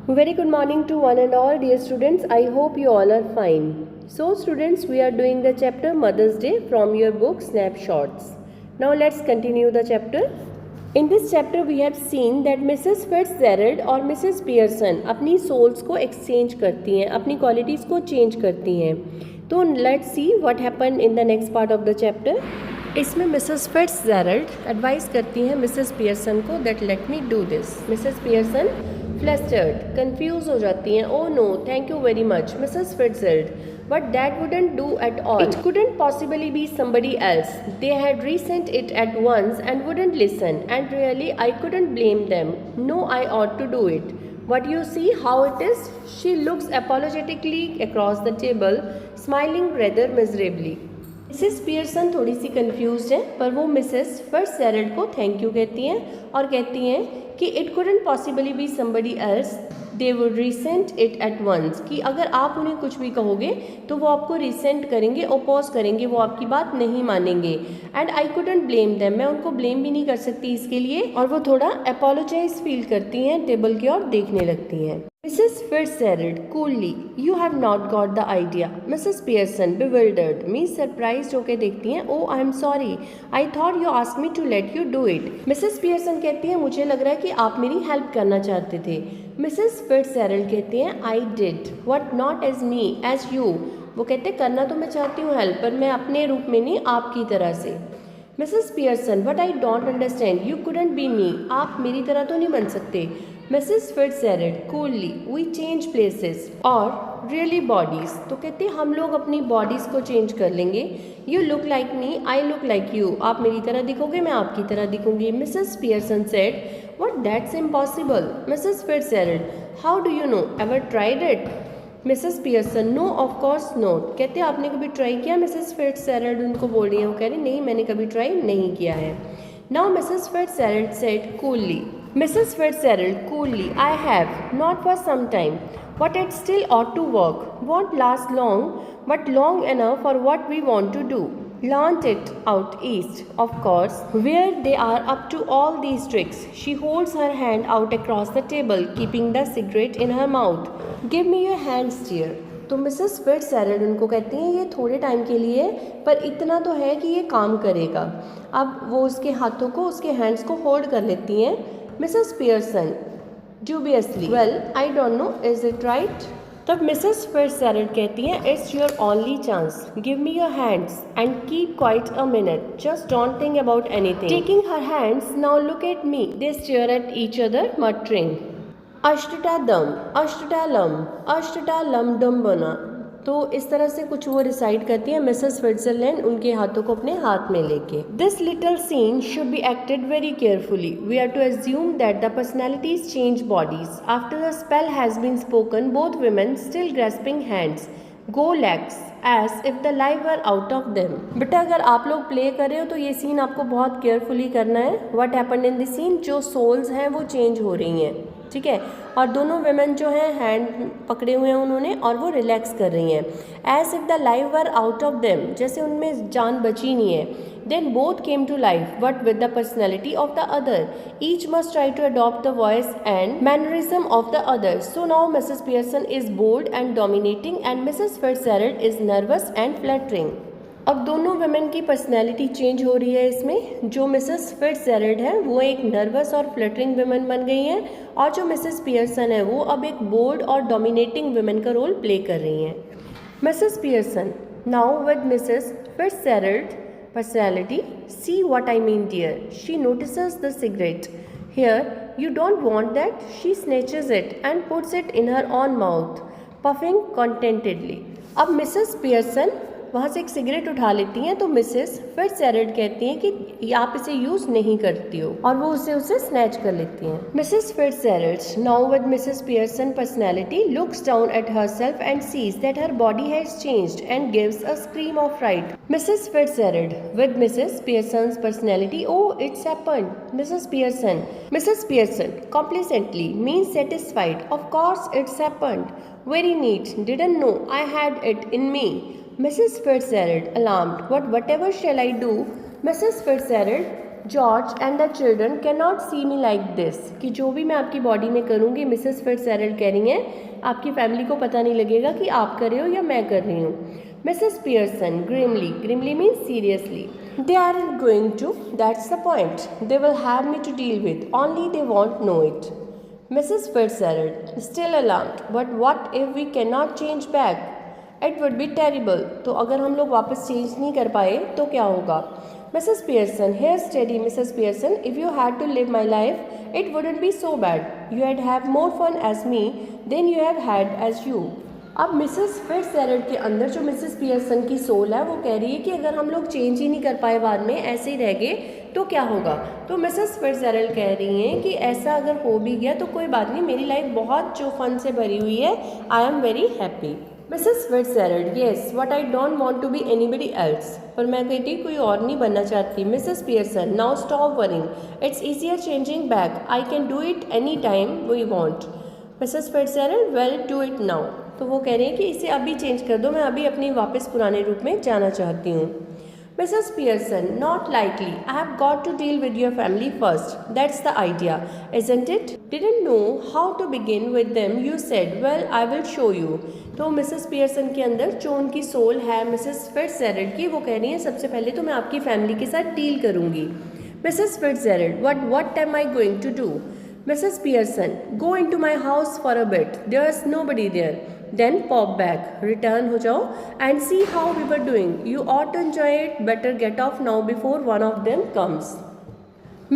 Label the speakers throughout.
Speaker 1: Very good morning to one and all, dear students. I hope you all are fine. So students, we are doing the chapter Mother's Day from your book Snapshots. Now let's continue the chapter. In this chapter we have seen that Mrs. Fitzgerald और Mrs. Pearson अपनी souls को exchange करती हैं, अपनी qualities को change करती हैं. तो let's see what happened in the next part of the chapter. इसमें मिसेस फिट्जजेरल्ड एडवाइस करती हैं मिसेस पियर्सन को that let me do this. Mrs Pearson flustered, confuse हो जाती हैं. Oh no, thank you very much Mrs Fitzgerald, but that wouldn't do at all. It couldn't possibly be somebody else. They had resent it at once and wouldn't listen, and really I couldn't blame them. No, I ought to do it. But you see how it is? She looks apologetically across the table, smiling rather miserably. Mrs Pearson थोड़ी सी confused है, पर वो Mrs फिट्जजेरल्ड को thank you कहती हैं और कहती हैं कि it couldn't possibly be somebody else, they would resent it at once. कि अगर आप उन्हें कुछ भी कहोगे तो वो आपको रिसेंट करेंगे, ओपोज करेंगे, वो आपकी बात नहीं मानेंगे. And I couldn't blame them, मैं उनको ब्लेम भी नहीं कर सकती इसके लिए. और वो थोड़ा अपोलोजाइज फील करती हैं, टेबल की ओर देखने लगती हैं. Mrs. Fitzgerald coolly, you have not got the idea. Mrs. Pearson bewildered, Miss surprised होके देखती हैं. Oh, I am sorry. I thought you asked me to let you do it. Mrs. Pearson कहती हैं मुझे लग रहा है कि आप मेरी हेल्प करना चाहते थे. Mrs. Fitzgerald कहती हैं I did, what not as me, as you. वो कहते हैं करना तो मैं चाहती हूँ हेल्प, पर मैं अपने रूप में नहीं, आपकी तरह से. Mrs. Pearson, but I don't understand. You couldn't be me. आप मेरी तरह तो नहीं बन सकते. Mrs. Fitzgerald coolly, we change places और really bodies. तो कहते हैं हम लोग अपनी bodies को change कर लेंगे. You look like me, I look like you. आप मेरी तरह दिखोगे, मैं आपकी तरह दिखूंगी. Mrs. Pearson said, what? That's impossible. Mrs. Fitzgerald, how do you know? Ever tried it? Mrs. Pearson, no, of course not. कहते हैं आपने कभी ट्राई किया? Mrs. Fitzgerald उनको बोल रही है, वो कह रही नहीं, मैंने कभी ट्राई नहीं किया है. Now Mrs. Fitzgerald said coolly, Mrs. Fitzgerald coolly, I have, not for some time, but it still ought to work. Won't last long, but long enough for what we want to do. Launch it out east, of course, where they are up to all these tricks. She holds her hand out across the table, keeping the cigarette in her mouth. Give me your hands, dear. तो Mrs फिट्जजेरल्ड उनको कहती हैं ये थोड़े time के लिए, पर इतना तो है कि ये काम करेगा. अब वो उसके हाथों को, उसके हैंड्स को होल्ड कर लेती हैं. Mrs Pearson dubiously, well, I don't know, is it right? तब मिसेस फिट्जजेरल्ड कहती हैं it's your only chance. Give me your hands and keep quiet a minute. Just don't think about anything. Taking her hands, now look at me. They stare at each other muttering अष्टटा दम, अष्टटा lump, अष्टटा lump डम बना. तो इस तरह से कुछ वो रिसाइट करती है मिसेस फिट्जजेरल्ड उनके हाथों को अपने हाथ में लेके. This little scene should be acted very carefully. We are to assume that the personalities change bodies. After the spell has been spoken, both women still grasping hands go legs as if the life were out of them. बेटा अगर आप लोग play कर रहे हो तो ये scene आपको बहुत केयरफुली करना है. What happened in this scene, जो सोल्स हैं वो चेंज हो रही हैं, ठीक है. और दोनों वेमेन जो हैं हैंड पकड़े हुए हैं उन्होंने और वो रिलैक्स कर रही हैं. As if the life were out of them, जैसे उनमें जान बची नहीं है. Then both came to life but with the personality of the other. Each must try to adopt the voice and mannerism of the other. So now Mrs Pearson is bold and dominating and Mrs Fitzgerald is nervous and flattering. अब दोनों women की personality change हो रही है इसमें. जो Mrs फिट्जजेरल्ड है वो एक नर्वस और फ्लटरिंग वुमेन बन गई हैं, और जो मिसेस पियर्सन है वो अब एक बोल्ड और डोमिनेटिंग वुमेन का रोल प्ले कर रही हैं. Mrs Pearson, now with Mrs Fitzgerald personality, see what I mean, dear. She notices the cigarette. Here, you don't want that. She snatches it and puts it in her own mouth, puffing contentedly. अब Mrs Pearson वहाँ से एक cigarette उठा लेती हैं, तो Mrs Fitzgerald कहती हैं कि आप इसे यूज़ नहीं करती हो, और वो उसे स्नैच कर लेती हैं. Mrs Fitzgerald, now with Mrs Pearson personality, looks down at herself and sees that her body has changed and gives a scream of fright. Mrs Fitzgerald with Mrs Pearson's personality, oh it's happened. Mrs Pearson complacently means satisfied, of course it's happened. Very neat, didn't know I had it in me. Mrs. Fitzgerald, alarmed, whatever shall I do? Mrs. Fitzgerald, George and the children can not see me like this, कि जो भी मैं आपकी body में करूँगी, Mrs फिट्जजेराल्ड कह रही हैं, आपकी फैमिली को पता नहीं लगेगा कि आप कर रहे हो या मैं कर रही हूँ. Mrs Pearson grimly, grimly means seriously, they aren't going to, that's the point. They will have me to deal with, only they won't know it. Mrs. Fitzgerald, still alarmed, but what if we cannot change back? It would be terrible. तो अगर हम लोग वापस change नहीं कर पाए तो क्या होगा? Mrs. Pearson, here steady, Mrs. Pearson. If you had to live my life, it wouldn't be so bad. You'd have more fun as me than you have had as you. अब Mrs फिट्जजेराल्ड के अंदर जो Mrs Pearson की soul है वो कह रही है कि अगर हम लोग चेंज ही नहीं कर पाए, बाद में ऐसे ही रह गए तो क्या होगा. तो मिसेस फिट्जजेराल्ड कह रही हैं कि ऐसा अगर हो भी गया तो कोई बात नहीं, मेरी लाइफ बहुत जो फन से भरी हुई है. I am very happy. Mrs Fitzgerald, yes but I don't want to be anybody else, पर मैं कहती कोई और नहीं बनना चाहती. Mrs Pearson, now stop worrying, it's easier changing back, I can do it any time we want. Mrs Fitzgerald, well do it now. तो वो कह रहे हैं कि इसे अभी चेंज कर दो, मैं अभी अपनी वापस पुराने रूप में जाना चाहती हूँ. Mrs Pearson, not likely, I have got to deal with your family first, that's the idea isn't it. Didn't know how to begin with them, you said, well I will show you. तो Mrs Pearson के अंदर जो उनकी soul है Mrs फिट्जजेराल्ड की, वो कह रही है सबसे पहले तो मैं आपकी फैमिली के साथ डील करूँगी. Mrs Fitzgerald, what am I going to do. Mrs. Pearson, go into my house for a bit. There's nobody there. Then pop back, return हो जाओ and see how we were doing. You ought to enjoy it. Better get off now before one of them comes.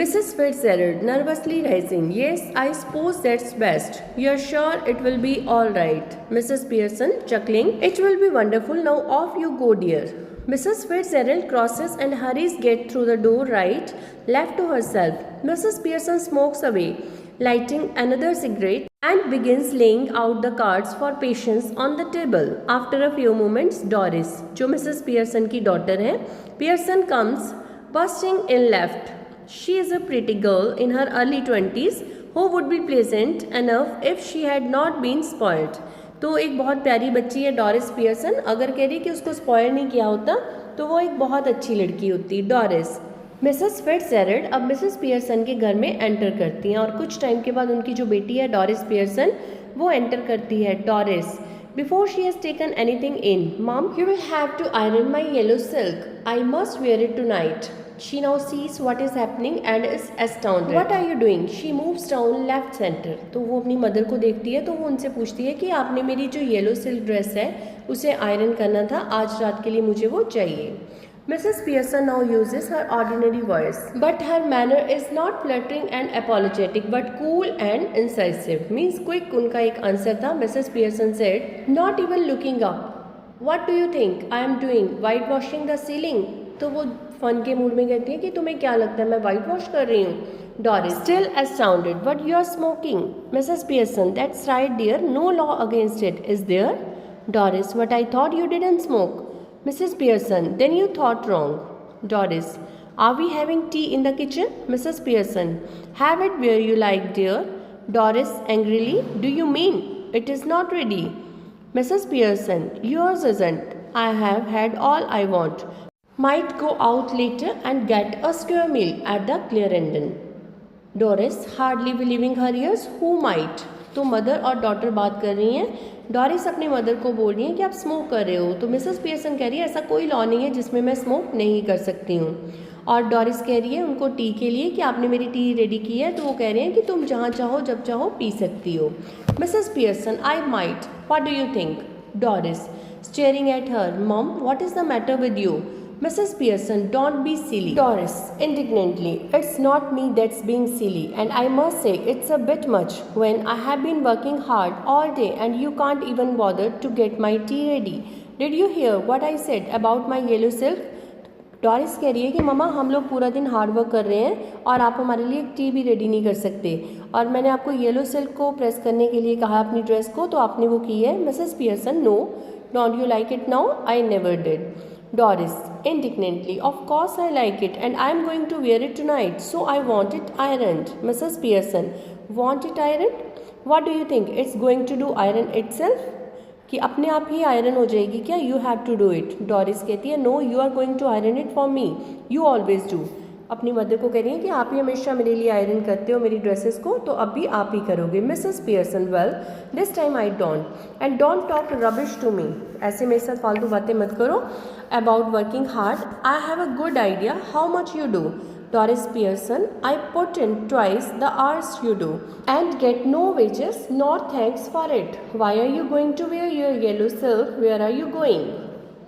Speaker 1: Mrs. Fitzgerald, nervously rising. Yes, I suppose that's best. You're sure it will be all right. Mrs. Pearson, chuckling. It will be wonderful. Now off you go, dear. Mrs. Fitzgerald crosses and hurries get through the door right, left to herself. Mrs. Pearson smokes away, lighting another cigarette and begins laying out the cards for patients on the table. After a few moments, Doris, जो Mrs. Pearson की daughter है, Pearson comes bursting in left. She is a pretty girl in her early 20s who would be pleasant enough if she had not been spoiled. तो एक बहुत प्यारी बच्ची है Doris Pearson, अगर कह रही कि उसको स्पॉयल नहीं किया होता तो वो एक बहुत अच्छी लड़की होती. डॉरिस. मिसेस फिट्जजेराल्ड अब मिसेस पियर्सन के घर में एंटर करती हैं और कुछ टाइम के बाद उनकी जो बेटी है डॉरिस पियर्सन वो एंटर करती है. Doris, before she has taken anything in, mom you will have to iron my yellow silk, I must wear it tonight. She now sees what is happening and is astounded. What are you doing? She moves down left center. तो वो अपनी mother को देखती है तो वो उनसे पूछती है कि आपने मेरी जो येलो सिल्क ड्रेस है उसे आयरन करना था, आज रात के लिए मुझे वो चाहिए. Mrs. Pearson now uses her ordinary voice, but her manner is not fluttering and apologetic, but cool and incisive. Means quick. उनका एक आंसर था. Mrs. Pearson said, not even looking up. What do you think I am doing? Whitewashing the ceiling? तो वो fun के mood में कहती है कि तुम्हें क्या लगता है मैं वाइट वॉश कर रही हूँ. Doris, still astounded, but you are smoking. Mrs. Pearson, that's right dear, no law against it, is there? Doris, but I thought you didn't smoke. Mrs. Pearson, then you thought wrong. Doris, are we having tea in the kitchen? Mrs. Pearson, have it where you like dear. Doris angrily, do you mean it is not ready? Mrs. Pearson, yours isn't. I have had all I want. Might go out later and get a square meal at the Clarendon. Doris, hardly believing her ears, who might? तो mother और daughter बात कर रही हैं. Doris अपने mother को बोल रही है कि आप स्मोक कर रहे हो. तो मिसेस पियर्सन कह रही है ऐसा कोई लॉ नहीं है जिसमें मैं स्मोक नहीं कर सकती हूँ. और डॉरिस कह रही है उनको टी के लिए कि आपने मेरी टी रेडी की है, तो वो कह रहे हैं कि तुम जहाँ चाहो जब चाहो पी सकती हो. Mrs Pearson, I might, what do you think? Doris, staring at her, mom what is the matter with you? Mrs. Pearson, don't be silly. Doris, indignantly, it's not me that's being silly, and I must say it's a bit much when I have been working hard all day and you can't even bother to get my tea ready. Did you hear what I said about my yellow silk? Doris कह रही है कि mama हम लोग पूरा दिन hard work कर रहे हैं और आप हमारे लिए टी भी रेडी नहीं कर सकते, और मैंने आपको येलो सिल्क को प्रेस करने के लिए कहा अपनी ड्रेस को, तो आपने वो की है. Mrs Pearson, no, don't you like it now? I never did. Doris, indignantly, of course I like it and I am going to wear it tonight, so I want it ironed. Mrs. Pearson, want it ironed? What do you think? It's going to do iron itself? कि अपने आप ही iron हो जाएगी क्या? You have to do it. Doris कहती है, no, you are going to iron it for me. You always do. अपनी mother को कह रही हैं कि आप ही हमेशा मेरे लिए आयरन करते हो मेरी ड्रेसेस को, तो अब भी आप ही करोगे। Mrs Pearson, well this time I don't, and don't talk rubbish to me, ऐसे मेरे साथ फालतू बातें मत करो। About working hard, I have a good idea how much you do. Doris Pearson, I put in twice the hours you do and get no wages nor thanks for it. Why are you going to wear your yellow silk? Where are you going?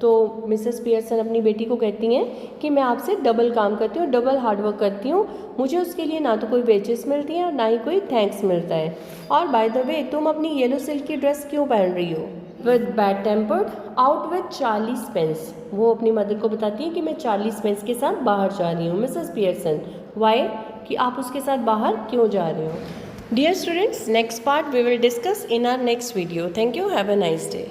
Speaker 1: तो Mrs Pearson अपनी बेटी को कहती हैं कि मैं आपसे double काम करती हूँ, डबल हार्डवर्क करती हूँ, मुझे उसके लिए ना तो कोई वेजेस मिलती हैं और ना ही कोई थैंक्स मिलता है। और बाय द वे तुम अपनी येलो सिल्क की ड्रेस क्यों पहन रही हो? With bad tempered out with Charlie Spence, वो अपनी मदर को बताती हैं कि मैं चार्ली स्पेंस के साथ बाहर जा रही हूँ। मिसेस पियर्सन, वाई, कि आप उसके साथ बाहर क्यों जा रहे हो? Dear students, next part we will discuss in our next video. Thank you, have a nice day.